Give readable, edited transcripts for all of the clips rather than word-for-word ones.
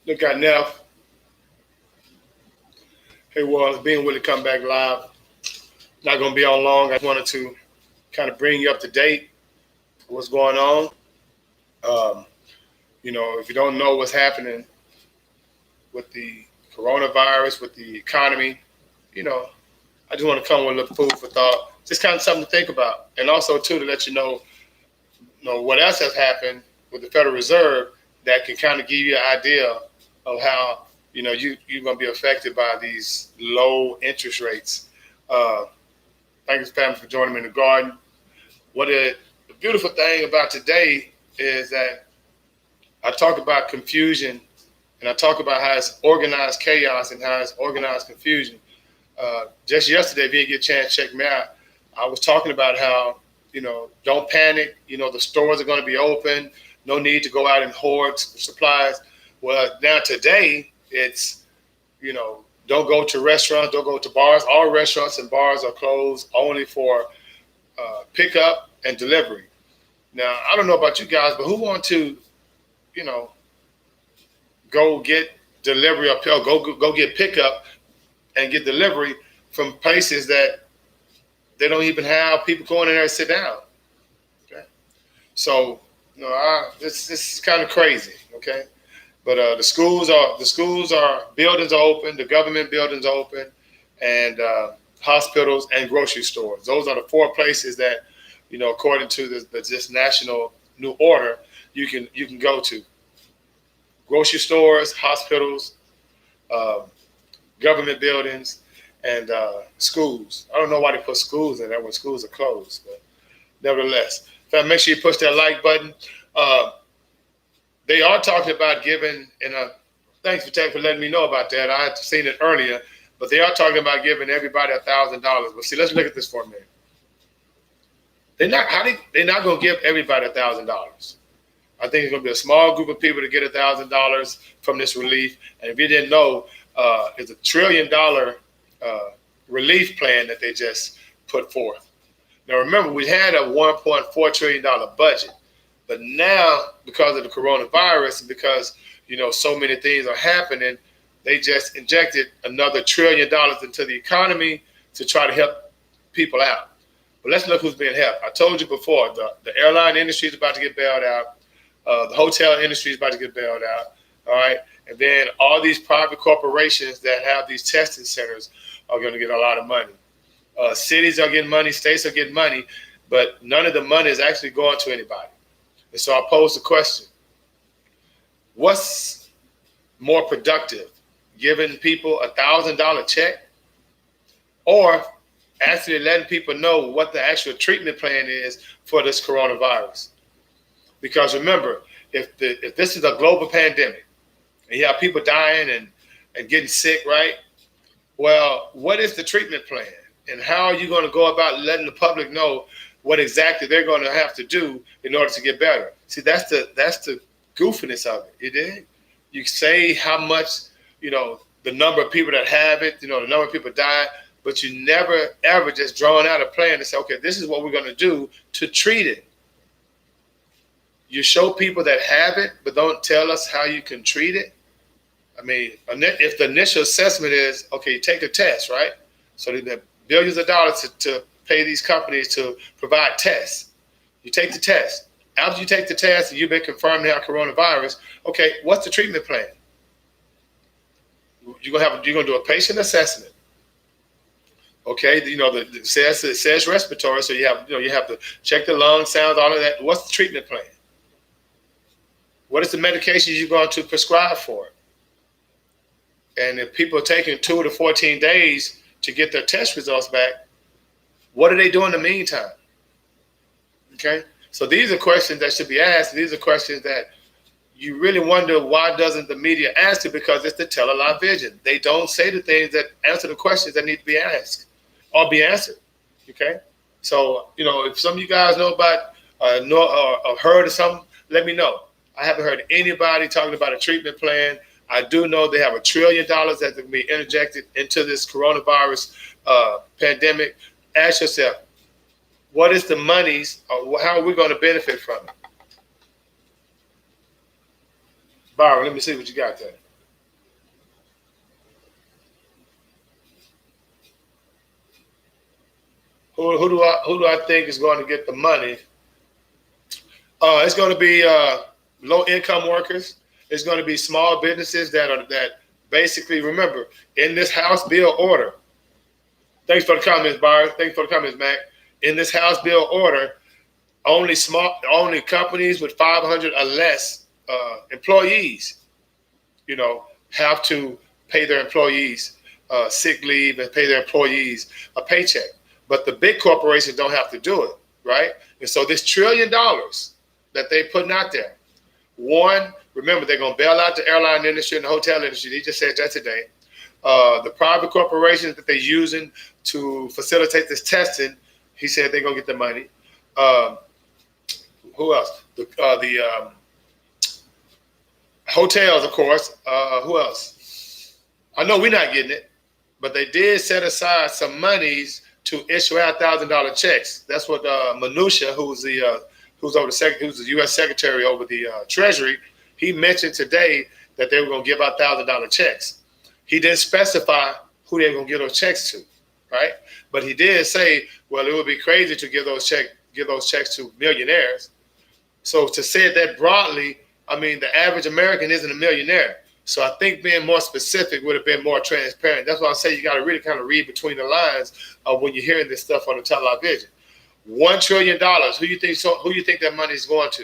Look at Neff. Hey, Wallace, being willing to come back live. Not going to be on long. I wanted to kind of bring you up to date what's going on. Um, if you don't know what's happening with the coronavirus, with the economy, I just want to come with a little food for thought. Just kind of something to think about. And also, too, to let you know what else has happened with the Federal Reserve that can kind of give you an idea of how, you're going to be affected by these low interest rates. Thank you, family, for joining me in the garden. The beautiful thing about today is that I talk about confusion, and I talk about how it's organized chaos and how it's organized confusion. Just yesterday, if you didn't get a chance to check me out, I was talking about how, don't panic. The stores are going to be open. No need to go out and hoard supplies. Well, now today, it's, don't go to restaurants, don't go to bars. All restaurants and bars are closed only for pickup and delivery. Now, I don't know about you guys, but who want to, go get delivery or go get pickup and get delivery from places that they don't even have people going in there to sit down. Okay, so this is kind of crazy. Okay, but the schools are buildings are open, the government buildings are open, and hospitals and grocery stores. Those are the four places that according to this national new order, you can go to. Grocery stores, hospitals, government buildings, and schools. I don't know why they put schools in there when schools are closed, but nevertheless, make sure you push that like button. They are talking about giving, and thanks for letting me know about that. I had seen it earlier, but they are talking about giving everybody $1,000. But see, let's look at this for a minute. They're not going to give everybody $1,000. I think it's going to be a small group of people to get $1,000 from this relief. And if you didn't know, it's $1 trillion relief plan that they just put forth. Now, remember, we had a $1.4 trillion budget. But now, because of the coronavirus and because, so many things are happening, they just injected another $1 trillion into the economy to try to help people out. But let's look who's being helped. I told you before, the airline industry is about to get bailed out. The hotel industry is about to get bailed out, all right? And then all these private corporations that have these testing centers are going to get a lot of money. Cities are getting money, states are getting money, but none of the money is actually going to anybody. And so I pose the question, what's more productive, giving people $1,000 check or actually letting people know what the actual treatment plan is for this coronavirus? Because remember, if this is a global pandemic and you have people dying and getting sick, right? Well, what is the treatment plan? And how are you going to go about letting the public know what exactly they're going to have to do in order to get better? See, that's the goofiness of it. You did? You say how much, the number of people that have it, the number of people die, but you never, ever just drawn out a plan to say, okay, this is what we're going to do to treat it. You show people that have it, but don't tell us how you can treat it. I mean, if the initial assessment is, okay, you take a test, right? So they have billions of dollars to pay these companies to provide tests. You take the test. After you take the test and you've been confirmed to have coronavirus, okay, what's the treatment plan? You're gonna do a patient assessment. Okay, it says respiratory, so you have to check the lungs, sounds, all of that. What's the treatment plan? What is the medications you're going to prescribe for it? And if people are taking 2 to 14 days to get their test results back, what are they doing in the meantime? Okay, so these are questions that should be asked. These are questions that you really wonder, why doesn't the media ask it? Because it's the tell-a-lie vision. They don't say the things that answer the questions that need to be asked or be answered. Okay, so if some of you guys know about or heard of something, let me know. I haven't heard anybody talking about a treatment plan. I do know they have $1 trillion that can be interjected into this coronavirus pandemic. Ask yourself, what is the monies? How are we going to benefit from it? Byron, let me see what you got there. Who do I think is going to get the money? It's going to be low income workers. It's going to be small businesses that basically, remember, in this House bill order. Thanks for the comments, Byron. Thanks for the comments, Mac. In this House bill order, only companies with 500 or less employees, have to pay their employees sick leave and pay their employees a paycheck. But the big corporations don't have to do it, right? And so this $1 trillion that they're putting out there, one, remember, they're going to bail out the airline industry and the hotel industry. They just said that today. The private corporations that they're using to facilitate this testing, he said they're going to get the money. Who else? The hotels, of course. Who else? I know we're not getting it, but they did set aside some monies to issue out $1,000 checks. That's what Mnuchin, who's the U.S. Secretary over the Treasury, he mentioned today that they were going to give out $1,000 checks. He didn't specify who they were going to give those checks to, right? But he did say, well, it would be crazy to give those checks to millionaires. So to say it that broadly, I mean, the average American isn't a millionaire. So I think being more specific would have been more transparent. That's why I say you got to really kind of read between the lines when you're hearing this stuff on the television. $1 trillion. Who you think that money is going to?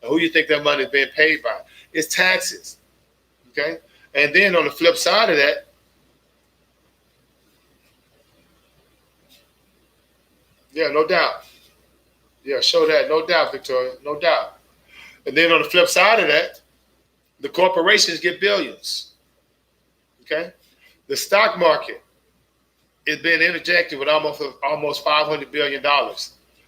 And who you think that money is being paid by? It's taxes. Okay. And then on the flip side of that, yeah, no doubt. Yeah, show that. No doubt, Victoria. No doubt. And then on the flip side of that, the corporations get billions. Okay? The stock market is being interjected with almost $500 billion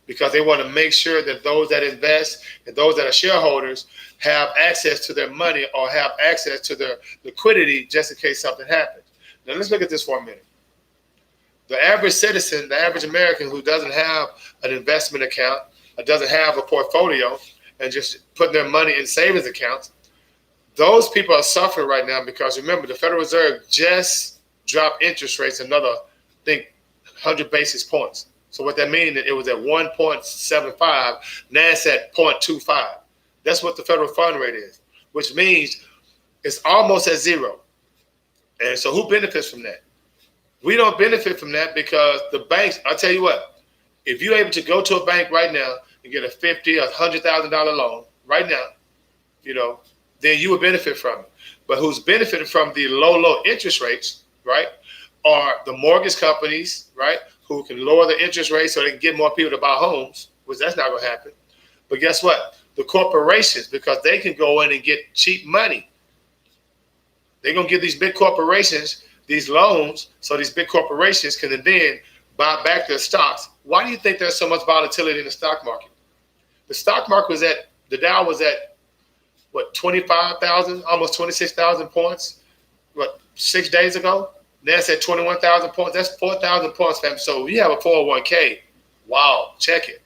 because they want to make sure that those that invest and those that are shareholders have access to their money or have access to their liquidity just in case something happens. Now, let's look at this for a minute. The average citizen, the average American who doesn't have an investment account or doesn't have a portfolio and just putting their money in savings accounts, those people are suffering right now because, remember, the Federal Reserve just dropped interest rates another, I think, 100 basis points. So what that means is it was at 1.75, now it's at 0.25. That's what the federal fund rate is, which means it's almost at zero. And so who benefits from that? We don't benefit from that because the banks, I'll tell you what, if you're able to go to a bank right now and get a $50,000 or $100,000 loan right now, then you would benefit from it. But who's benefited from the low interest rates, right, are the mortgage companies, right, who can lower the interest rates so they can get more people to buy homes, which that's not going to happen. But guess what? The corporations, because they can go in and get cheap money. They're going to give these big corporations these loans so these big corporations can then buy back their stocks. Why do you think there's so much volatility in the stock market? The stock market the Dow was at, 25,000, almost 26,000 points, 6 days ago? Now it's at 21,000 points. That's 4,000 points, fam. So you have a 401k. Wow, check it.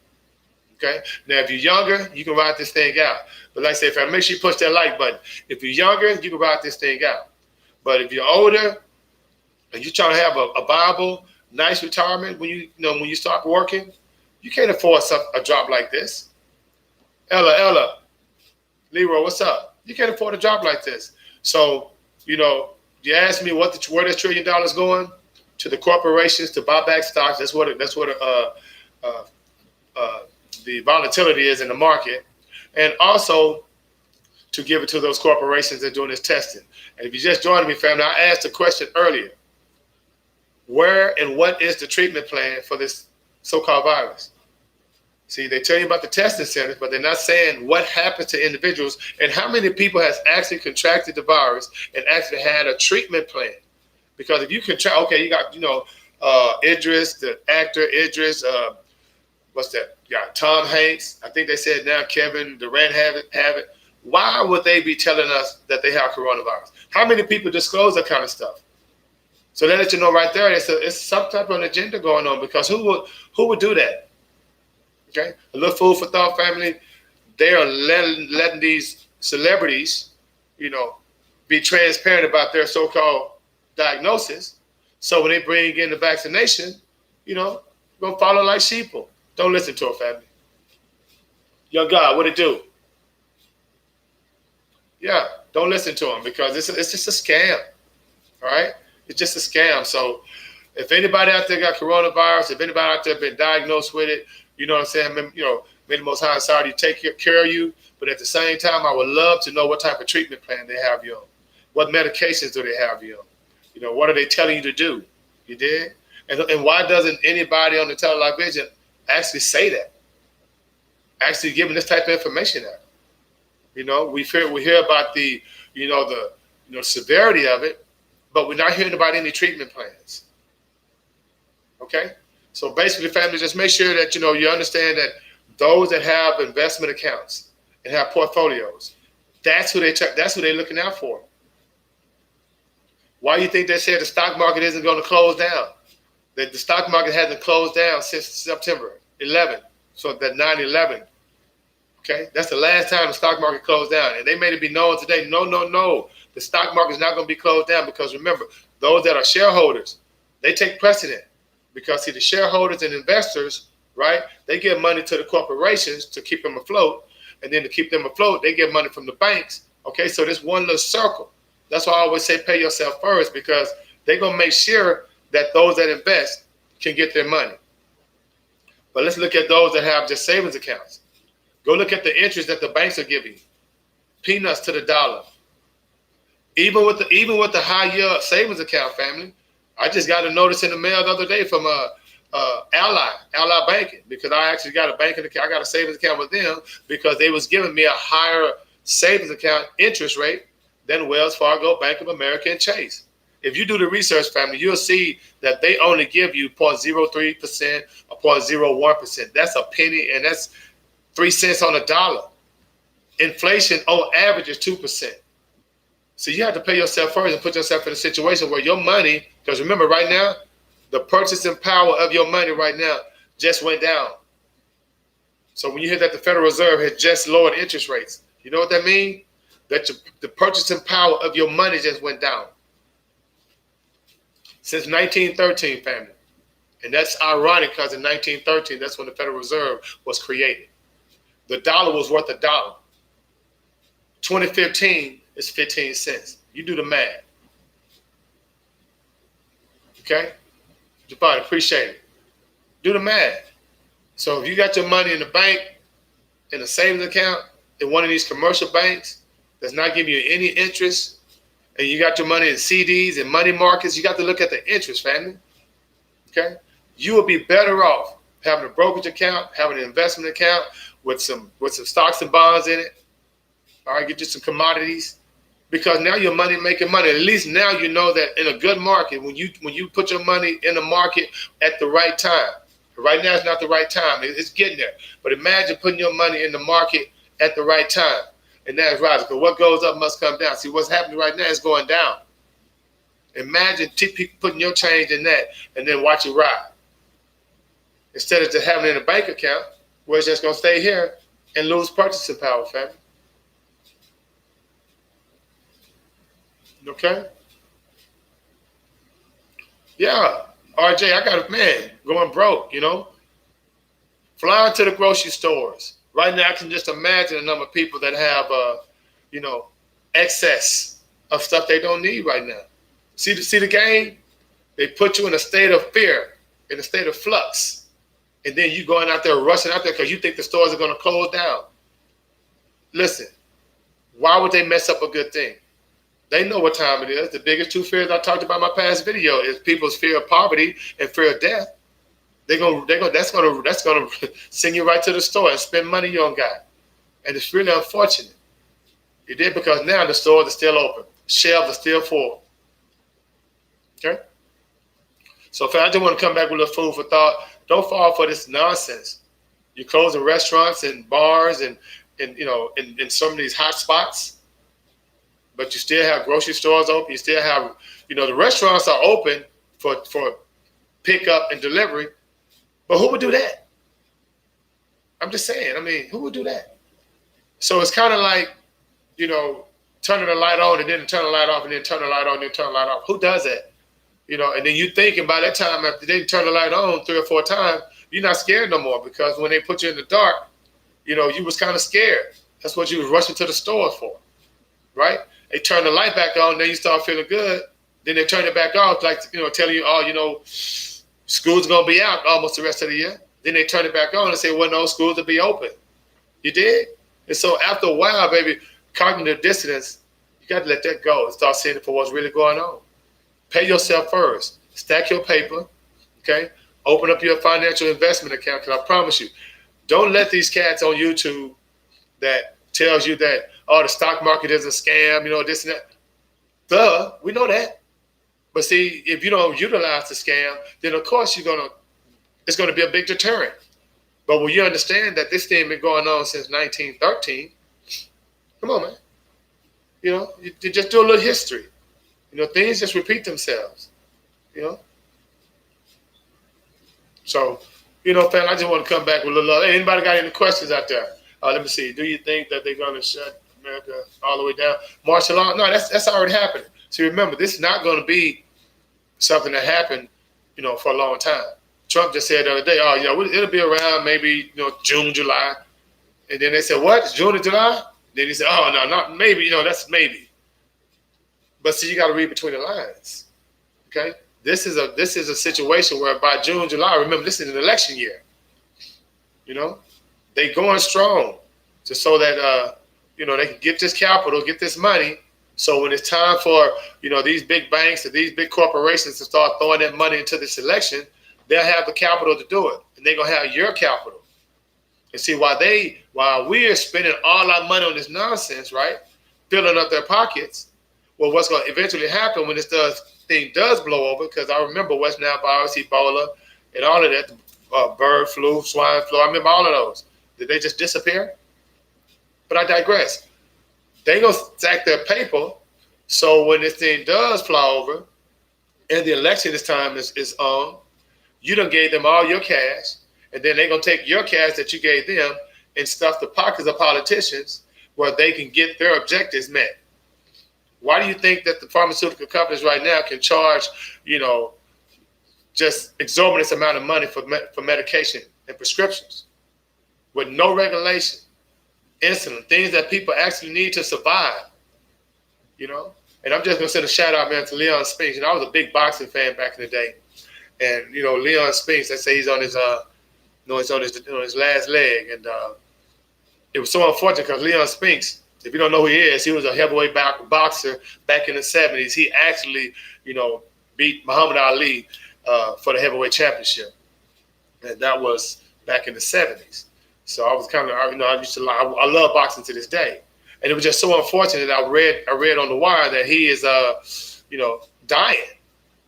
Okay? Now, if you're younger, you can ride this thing out. But like I say, fam, make sure you push that like button. If you're younger, you can ride this thing out. But if you're older and you're trying to have a viable, nice retirement when you start working, you can't afford a drop like this. Ella, Leroy, what's up? You can't afford a drop like this. So, you ask me where this $1 trillion going? To the corporations to buy back stocks. That's what the volatility is in the market, and also to give it to those corporations that are doing this testing. And if you just joined me, family, I asked a question earlier. Where and what is the treatment plan for this so-called virus? See, they tell you about the testing centers, but they're not saying what happens to individuals and how many people has actually contracted the virus and actually had a treatment plan. Because if you contract, okay, you got, Idris, the actor Idris, what's that? You got Tom Hanks. I think they said now Kevin Durant have it. Why would they be telling us that they have coronavirus? How many people disclose that kind of stuff? So that lets you know right there, it's some type of an agenda going on, because who would do that? Okay, a little food for thought, family. They are letting these celebrities, be transparent about their so-called diagnosis. So when they bring in the vaccination, We're gonna follow like sheeple. Don't listen to it, family. Young God, what it do? Yeah, don't listen to them because it's just a scam. All right, it's just a scam. So if anybody out there got coronavirus, if anybody out there been diagnosed with it, you know what I'm saying? You know, may the Most High Sorry to take care of you. But at the same time, I would love to know what type of treatment plan they have you on. What medications do they have you on? You know, what are they telling you to do? You did? And why doesn't anybody on the television actually say that? Actually giving this type of information out. You know, we hear about the severity of it, but we're not hearing about any treatment plans. Okay? So basically, family, just make sure that you understand that those that have investment accounts and have portfolios, that's who they're looking out for. Why do you think they said the stock market isn't going to close down? That the stock market hasn't closed down since September 11th, so that 9/11. Okay, that's the last time the stock market closed down, and they made it be known today. No, the stock market is not going to be closed down because remember, those that are shareholders, they take precedent because see the shareholders and investors, right? They give money to the corporations to keep them afloat, and then to keep them afloat, they get money from the banks. Okay, so this one little circle. That's why I always say pay yourself first because they're gonna make sure that those that invest can get their money. But let's look at those that have just savings accounts. Go look at the interest that the banks are giving you. Peanuts to the dollar. Even with the high yield savings account, family. I just got a notice in the mail the other day from Ally Banking because I actually got a banking account. I got a savings account with them because they was giving me a higher savings account interest rate than Wells Fargo, Bank of America, and Chase. If you do the research, family, you'll see that they only give you 0.03% or 0.01%. That's a penny, and that's 3 cents on a dollar. Inflation on average is 2%. So you have to pay yourself first and put yourself in a situation where your money, because remember right now, the purchasing power of your money right now just went down. So when you hear that the Federal Reserve has just lowered interest rates, you know what that means? That the purchasing power of your money just went down. Since 1913, family. And that's ironic because in 1913, that's when the Federal Reserve was created. The dollar was worth $1. 2015 is 15 cents. You do the math. Okay? Jabari, appreciate it. Do the math. So if you got your money in the bank, in a savings account, in one of these commercial banks that's not giving you any interest, and you got your money in CDs and money markets, you got to look at the interest, family. Okay? You will be better off having a brokerage account, having an investment account with some stocks and bonds in it. All right, get you some commodities. Because now your money making money. At least now you know that in a good market, when you put your money in the market at the right time. Right now it's not the right time. It's getting there. But imagine putting your money in the market at the right time. And that's right. Because what goes up must come down. See, what's happening right now is going down. Imagine putting your change in that and then watch it ride. Instead of just having it in a bank account, where it's just going to stay here and lose purchasing power, family. Okay? Yeah. RJ, I got going broke, Flying to the grocery stores. Right now, I can just imagine the number of people that have, excess of stuff they don't need right now. See the game? They put you in a state of fear, in a state of flux. And then you going out there, rushing out there because you think the stores are going to close down. Listen, why would they mess up a good thing? They know what time it is. The biggest two fears I talked about in my past video is people's fear of poverty and fear of death. That's gonna send you right to the store and spend money you don't got. And it's really unfortunate. You did because now the stores are still open. Shelves are still full. Okay? So I just want to come back with a food for thought. Don't fall for this nonsense. You're closing restaurants and bars and in some of these hot spots. But you still have grocery stores open. You still have, the restaurants are open for pickup and delivery. But who would do that? I'm just saying. Who would do that? So it's kind of like, turning the light on and then turn the light off and then turn the light on and then turn the light off. Who does that? And then you thinking by that time, after they turn the light on 3 or 4 times, you're not scared no more, because when they put you in the dark, you was kind of scared. That's what you was rushing to the stores for, right? They turn the light back on, then you start feeling good. Then they turn it back off, like, telling you, oh, school's going to be out almost the rest of the year. Then they turn it back on and say, well, no, schools will be open. You did? And so after a while, baby, cognitive dissonance, you got to let that go and start seeing it for what's really going on. Pay yourself first. Stack your paper, okay? Open up your financial investment account, because I promise you, don't let these cats on YouTube that tells you that, oh, the stock market is a scam, this and that. Duh, we know that. But see, if you don't utilize the scam, then of course it's going to be a big deterrent. But when you understand that this thing been going on since 1913, come on, man. You just do a little history. Things just repeat themselves. So, fam, I just want to come back with a little love. Hey, anybody got any questions out there? Let me see. Do you think that they're going to shut America all the way down? Martial law? No, that's already happening. So remember, this is not going to be something that happened, for a long time. Trump just said the other day, oh, it'll be around maybe, June, July. And then they said, what? It's June or July? Then he said, oh, no, not maybe. That's maybe. But see, you got to read between the lines. Okay? This is a situation where by June, July, remember, this is an election year. They going strong just so that, they can get this capital, get this money. So when it's time for, these big banks or these big corporations to start throwing that money into this election, they'll have the capital to do it. And they're going to have your capital. And see, while we're spending all our money on this nonsense, right, filling up their pockets, well, what's going to eventually happen when this thing does blow over, because I remember West Nile virus, Ebola, and all of that, bird flu, swine flu, I remember all of those. Did they just disappear? But I digress. They going to stack their paper, so when this thing does fly over and the election this time is on, you done gave them all your cash, and then they're going to take your cash that you gave them and stuff the pockets of politicians where they can get their objectives met. Why do you think that the pharmaceutical companies right now can charge, just exorbitant amount of money for medication and prescriptions with no regulation, insulin, things that people actually need to survive, And I'm just going to send a shout out, man, to Leon Spinks. I was a big boxing fan back in the day. And, Leon Spinks, they say he's on his, he's on his last leg. And it was so unfortunate because Leon Spinks, if you don't know who he is, he was a heavyweight boxer back in the 70s. He actually, beat Muhammad Ali for the heavyweight championship. And that was back in the 70s. So I was kind of, I love boxing to this day. And it was just so unfortunate that I read on the wire that he is, dying,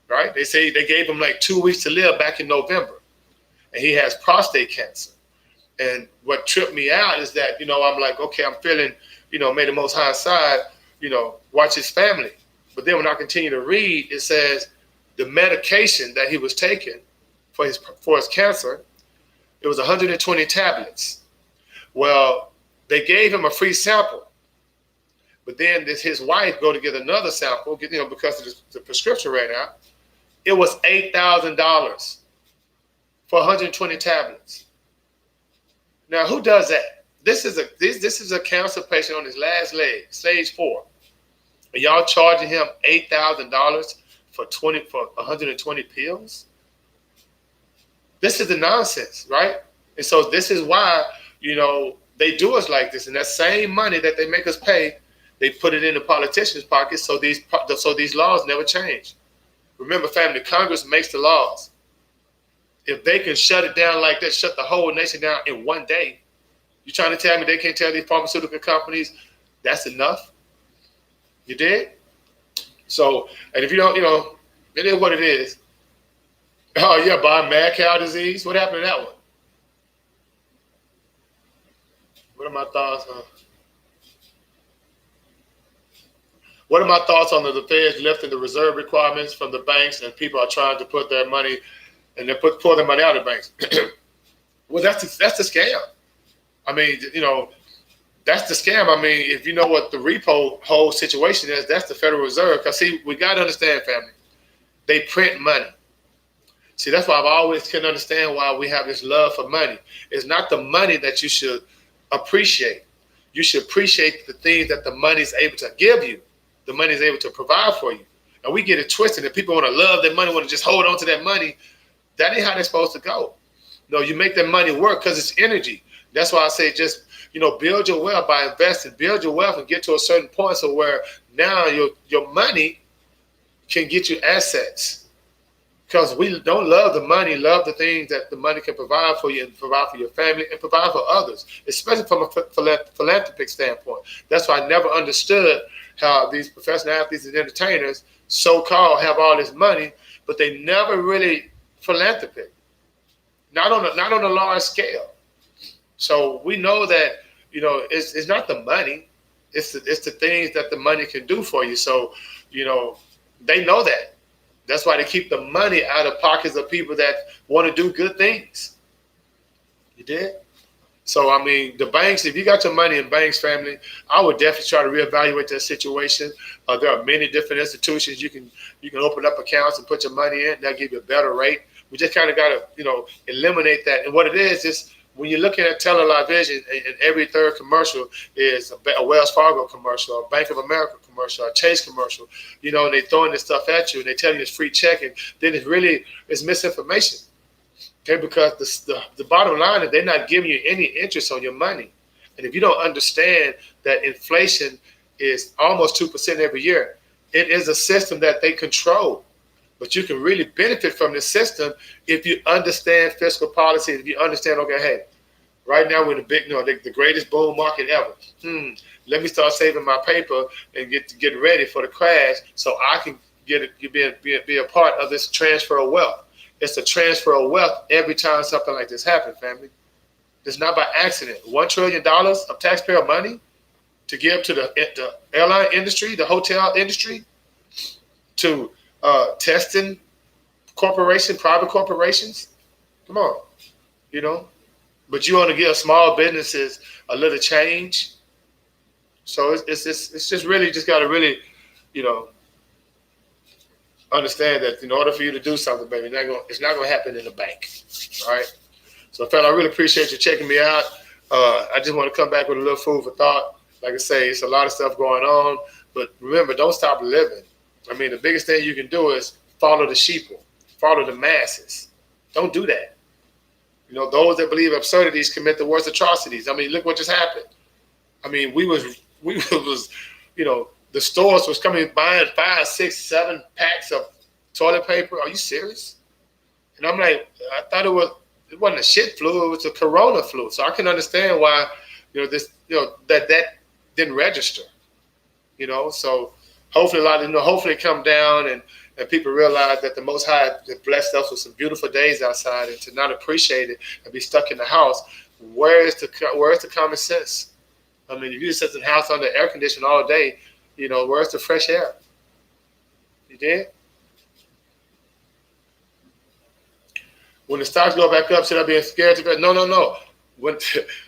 right? They say they gave him like 2 weeks to live back in November. And he has prostate cancer. And what tripped me out is that, I'm like, okay, I'm feeling, may the Most High side, watch his family. But then when I continue to read, it says the medication that he was taking for his cancer, it was 120 tablets. Well, they gave him a free sample. But then his wife go to get another sample, because the prescription ran out. It was $8,000 for 120 tablets. Now, who does that? This is a cancer patient on his last leg, stage 4. And y'all charging him $8,000 for 120 pills? This is the nonsense, right? And so this is why, they do us like this. And that same money that they make us pay, they put it in the politicians' pockets so these laws never change. Remember, family, Congress makes the laws. If they can shut it down like that, shut the whole nation down in one day, you trying to tell me they can't tell these pharmaceutical companies that's enough? You did? So, and if you don't, it is what it is. Oh, yeah, by mad cow disease. What happened to that one? What are my thoughts on? What are my thoughts on the Feds lifting the reserve requirements from the banks, and people are trying to put their money, and they pull their money out of the banks? Well, that's the scam. I mean, that's the scam. I mean, if you know what the repo whole situation is, that's the Federal Reserve. Because see, we got to understand, family. They print money. See, that's why I've always can understand why we have this love for money. It's not the money that you should appreciate. You should appreciate the things that the money is able to give you. The money is able to provide for you. And we get it twisted, and people want to love their money, want to just hold on to that money. That ain't how they're supposed to go. No, you make that money work because it's energy. That's why I say just, build your wealth by investing. Build your wealth and get to a certain point so where now your money can get you assets. Because we don't love the money, love the things that the money can provide for you and provide for your family and provide for others, especially from a philanthropic standpoint. That's why I never understood how these professional athletes and entertainers, so-called, have all this money, but they never really philanthropic, not on a large scale. So we know that, it's not the money, it's the things that the money can do for you. So, they know that. That's why they keep the money out of pockets of people that want to do good things. You did? So, the banks, if you got your money in banks, family, I would definitely try to reevaluate that situation. There are many different institutions you can open up accounts and put your money in. They'll give you a better rate. We just kind of got to, eliminate that. And what it is when you're looking at television and every third commercial is a Wells Fargo commercial, a Bank of America commercial, a Chase commercial, and they throwing this stuff at you and they tell you it's free checking, then it's misinformation. Okay, because the bottom line is they're not giving you any interest on your money. And if you don't understand that inflation is almost 2% every year, it is a system that they control. But you can really benefit from this system if you understand fiscal policy, if you understand, okay, hey, right now we're in the greatest bull market ever. Let me start saving my paper and get ready for the crash so I can be a part of this transfer of wealth. It's a transfer of wealth every time something like this happens, family. It's not by accident. $1 trillion of taxpayer money to give to the airline industry, the hotel industry, to testing private corporations. Come on, but you want to give small businesses a little change. So it's just really just got to really, understand that in order for you to do something, baby, it's not gonna happen in the bank. All right. So, fella, I really appreciate you checking me out. I just want to come back with a little food for thought. Like I say, it's a lot of stuff going on, but remember, don't stop living. The biggest thing you can do is follow the sheeple, follow the masses. Don't do that. Those that believe absurdities commit the worst atrocities. Look what just happened. We was, the stores was coming buying 5, 6, 7 packs of toilet paper. Are you serious? And I'm like, I thought it wasn't a shit flu, it was a corona flu. So I can understand why, that didn't register. So hopefully hopefully it come down and people realize that the Most High has blessed us with some beautiful days outside, and to not appreciate it and be stuck in the house. Where is the common sense? If you just sit in the house under air conditioning all day, where's the fresh air? You did? When the stocks go back up, should I be scared to go? No. When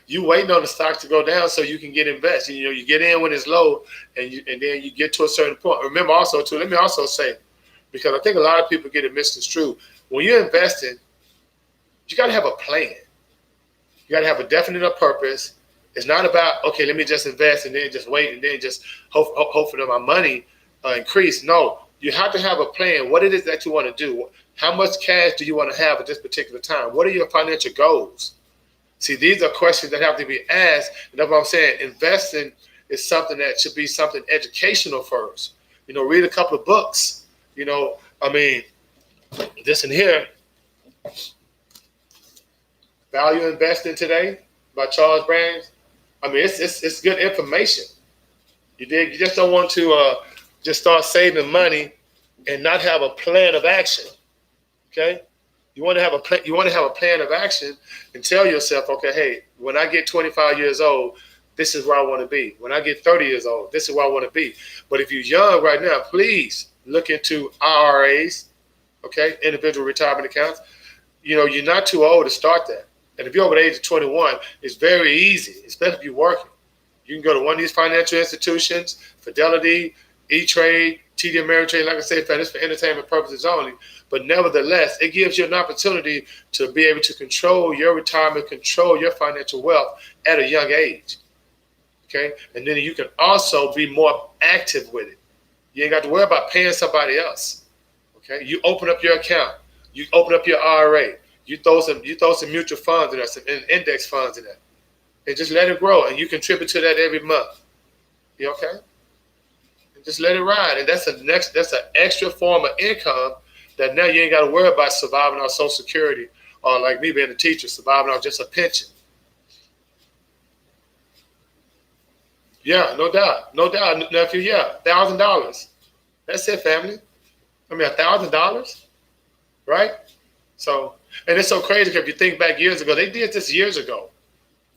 you waiting on the stocks to go down so you can get invested. You get in when it's low, and then you get to a certain point. Remember also too, let me also say, because I think a lot of people get it misconstrued. When you're investing, you got to have a plan. You got to have a definite purpose. It's not about, okay, let me just invest and then just wait and then just hope for my money increase. No, you have to have a plan. What it is that you want to do. How much cash do you want to have at this particular time? What are your financial goals? See, these are questions that have to be asked. And that's what I'm saying. Investing is something that should be something educational first. Read a couple of books. This in here, Value Investing Today by Charles Brands. It's good information. You just don't want to just start saving money and not have a plan of action. Okay? You want to have a plan. You want to have a plan of action and tell yourself, okay, hey, when I get 25 years old, this is where I want to be. When I get 30 years old, this is where I want to be. But if you're young right now, please look into IRAs, okay, individual retirement accounts. You're not too old to start that. And if you're over the age of 21, it's very easy, especially if you're working. You can go to one of these financial institutions, Fidelity, E-Trade, TD Ameritrade, like I said, it's for entertainment purposes only. But nevertheless, it gives you an opportunity to be able to control your retirement, control your financial wealth at a young age. Okay? And then you can also be more active with it. You ain't got to worry about paying somebody else. Okay? You open up your account. You open up your IRA. You throw some mutual funds in there, some index funds in there. And just let it grow. And you contribute to that every month. You okay? And just let it ride. And that's an extra form of income that now you ain't got to worry about surviving on Social Security, or like me being a teacher, surviving on just a pension. Yeah, no doubt. No doubt, nephew. Yeah, $1,000. That's it, family. I mean, $1,000, right? So, and it's so crazy because if you think back years ago, they did this years ago,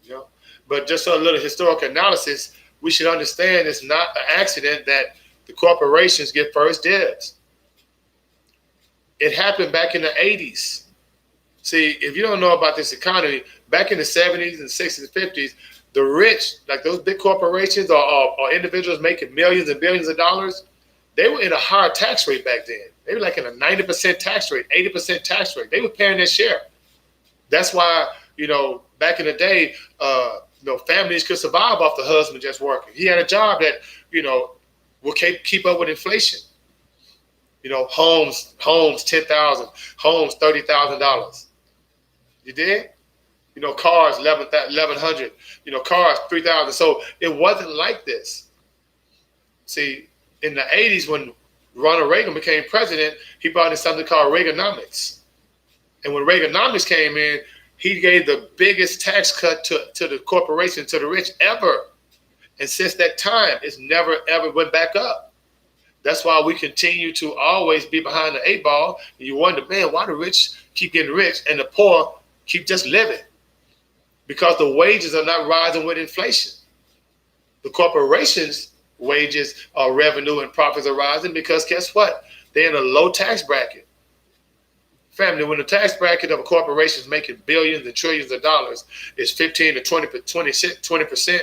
you know. But just a little historical analysis, we should understand it's not an accident that the corporations get first dibs. It happened back in the 80s. See, if you don't know about this economy, back in the 70s and 60s and 50s, the rich, like those big corporations or individuals making millions and billions of dollars, they were in a higher tax rate back then. They were like in a 90% tax rate, 80% tax rate. They were paying their share. That's why, you know, back in the day, you know, families could survive off the husband just working. He had a job that, you know, will keep up with inflation. You know, homes $10,000, homes $30,000. You did? You know, cars $1,100. You know, cars $3,000. So it wasn't like this. See, in the 80s when Ronald Reagan became president, he brought in something called Reaganomics. And when Reaganomics came in, he gave the biggest tax cut to the corporation, to the rich ever. And since that time, it's never, ever went back up. That's why we continue to always be behind the 8 ball. And you wonder, man, why the rich keep getting rich and the poor keep just living? Because the wages are not rising with inflation. The corporations' wages or revenue and profits are rising because guess what? They're in a low tax bracket. Family, when the tax bracket of a corporation is making billions and trillions of dollars is 15 to 20%,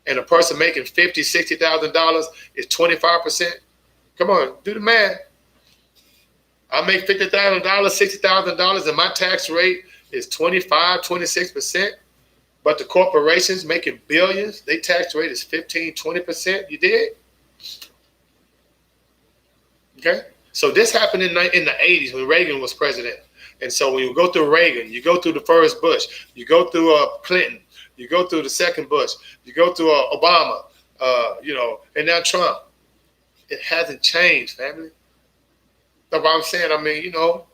and a person making $50,000, $60,000 is 25%. Come on, do the math. I make $50,000, $60,000, and my tax rate is 25, 26%. But the corporations making billions, their tax rate is 15, 20%. You did? Okay? So this happened in the 80s when Reagan was president. And so when you go through Reagan, you go through the first Bush, you go through Clinton, you go through the second Bush, you go through Obama, you know, and now Trump. It hasn't changed, family. That's what I'm saying. I mean, you know,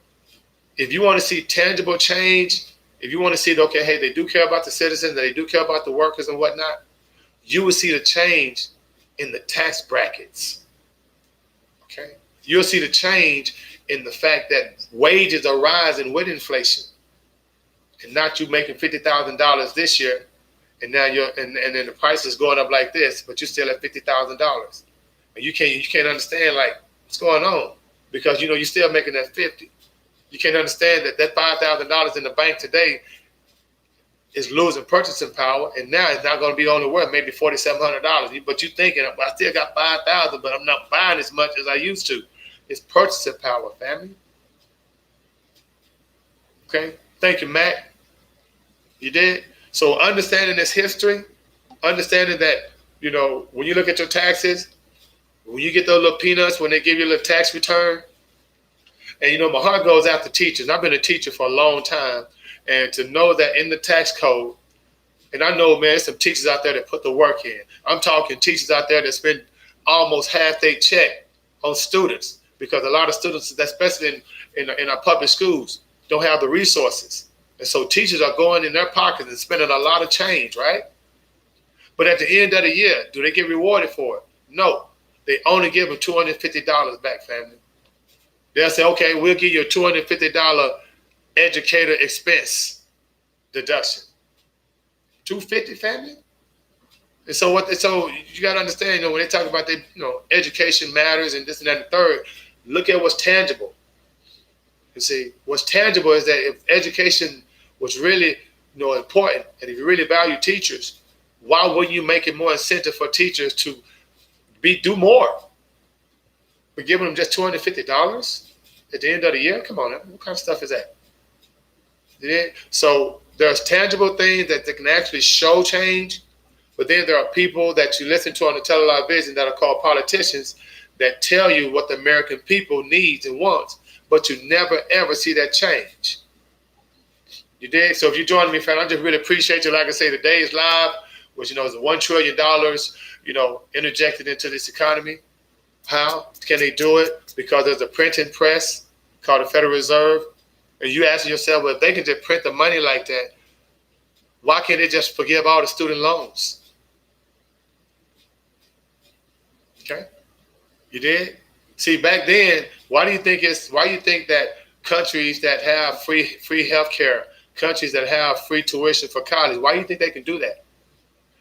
if you want to see tangible change, if you want to see that, okay, hey, they do care about the citizens, they do care about the workers and whatnot, you will see the change in the tax brackets. Okay? You'll see the change in the fact that wages are rising with inflation. And not you making $50,000 this year, and now and then the price is going up like this, but you're still at $50,000. And you can't understand like what's going on because you know you're still making that 50. You can't understand that $5,000 in the bank today is losing purchasing power, and now it's not going to be only worth maybe $4,700. But you're thinking, well, I still got $5,000, but I'm not buying as much as I used to. It's purchasing power, family. Okay, thank you, Matt. You did. So understanding this history, understanding that, you know, when you look at your taxes, when you get those little peanuts, when they give you a little tax return, and, you know, my heart goes out to teachers. I've been a teacher for a long time. And to know that in the tax code, and I know, man, there's some teachers out there that put the work in. I'm talking teachers out there that spend almost half their check on students because a lot of students, especially in our public schools, don't have the resources. And so teachers are going in their pockets and spending a lot of change, right? But at the end of the year, do they get rewarded for it? No. They only give them $250 back, family. They'll say, okay, we'll give you a $250 educator expense deduction. $250, family? And so so you got to understand, you know, when they talk about education matters and this and that and the third, look at what's tangible. You see, what's tangible is that if education was really, important, and if you really value teachers, why wouldn't you make it more incentive for teachers to do more? for giving them just $250 at the end of the year? Come on, what kind of stuff is that? So there's tangible things that can actually show change, but then there are people that you listen to on the television that are called politicians that tell you what the American people needs and wants, but you never ever see that change. You did? So if you're joining me, fam, I just really appreciate you. Like I say, today's live, which, is $1 trillion, interjected into this economy. How can they do it? Because there's a printing press called the Federal Reserve. And you asking yourself, well, if they can just print the money like that, why can't they just forgive all the student loans? Okay, you did. See, back then, why do you think that countries that have free health care, countries that have free tuition for college, why do you think they can do that?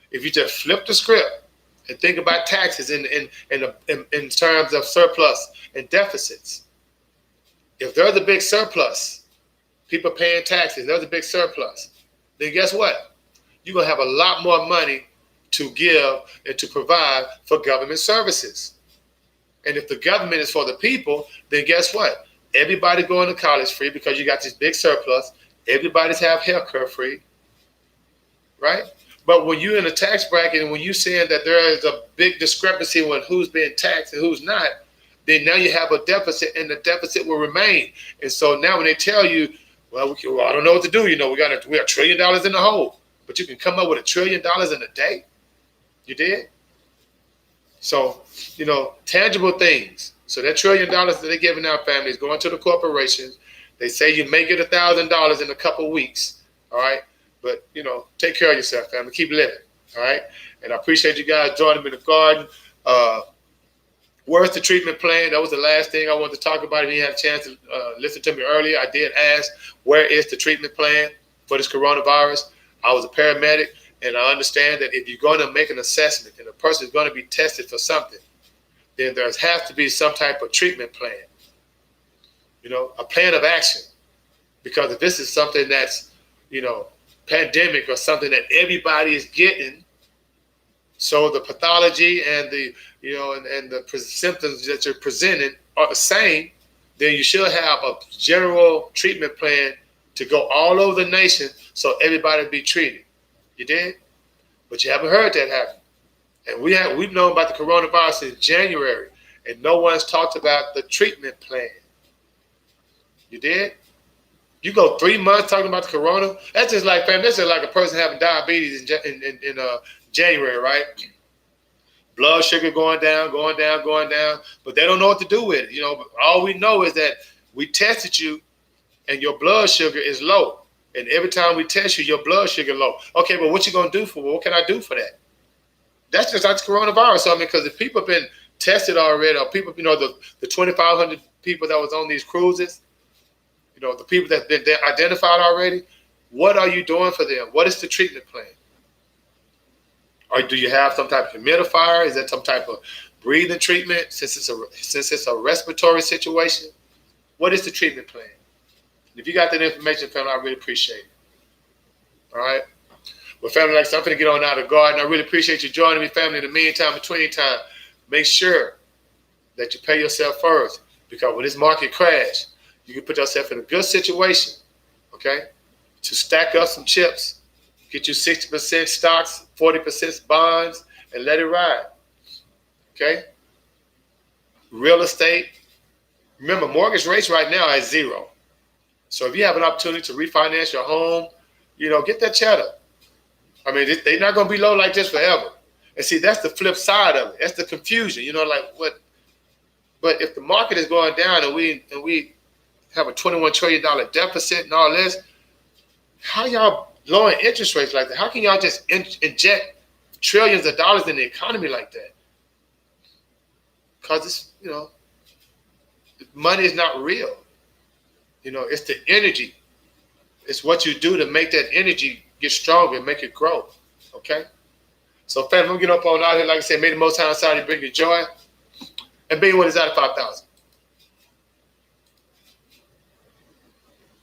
If you just flip the script and think about taxes in terms of surplus and deficits, if there's a big surplus, people paying taxes, there's a big surplus, then guess what? You're going to have a lot more money to give and to provide for government services. And if the government is for the people, then guess what? Everybody going to college free because you got this big surplus. Everybody's have health care free, right? But when you're in a tax bracket and when you're saying that there is a big discrepancy when who's being taxed and who's not, then now you have a deficit and the deficit will remain. And so now when they tell you, well, I don't know what to do. We're $1 trillion in the hole, but you can come up with $1 trillion in a day. You did? So, tangible things. So that $1 trillion that they're giving our families going to the corporations. They say you may get $1,000 in a couple weeks. All right. But, take care of yourself, family. Keep living. All right. And I appreciate you guys joining me in the garden. Where's the treatment plan? That was the last thing I wanted to talk about. If you had a chance to listen to me earlier, I did ask, where is the treatment plan for this coronavirus? I was a paramedic, and I understand that if you're going to make an assessment and a person is going to be tested for something, then there has to be some type of treatment plan, a plan of action. Because if this is something that's, pandemic or something that everybody is getting, so the pathology and the and the symptoms that you're presenting are the same, then you should have a general treatment plan to go all over the nation so everybody be treated. You did? But you haven't heard that happen. And we've known about the coronavirus since January, and no one's talked about the treatment plan. You did? You go 3 months talking about the corona? That's just like a person having diabetes in January, right? Blood sugar going down, but they don't know what to do with it. But all we know is that we tested you and your blood sugar is low. And every time we test you, your blood sugar low. Okay, but what you going to do what can I do for that? That's just like the coronavirus. Because if people have been tested already, or people, the 2,500 people that was on these cruises, the people that have been identified already, what are you doing for them? What is the treatment plan? Or do you have some type of humidifier? Is that some type of breathing treatment since it's a respiratory situation? What is the treatment plan? If you got that information, family, I really appreciate it. All right? Well, family, like I said, I'm going to get on out of the garden. I really appreciate you joining me, family. In the meantime, between time, make sure that you pay yourself first, because when this market crash, you can put yourself in a good situation, okay, to stack up some chips, get you 60% stocks, 40% bonds, and let it ride, okay? Real estate. Remember, mortgage rates right now are 0. So if you have an opportunity to refinance your home, get that cheddar. They're not going to be low like this forever. And see, that's the flip side of it. That's the confusion, what? But if the market is going down and we have a $21 trillion deficit and all this, how y'all lowering interest rates like that? How can y'all just inject trillions of dollars in the economy like that? Because it's, money is not real. It's the energy. It's what you do to make that energy get stronger and make it grow. Okay? So, family, I'm going to get up on out here. Like I said, may the Most High inside you bring you joy. And be what is out of 5,000.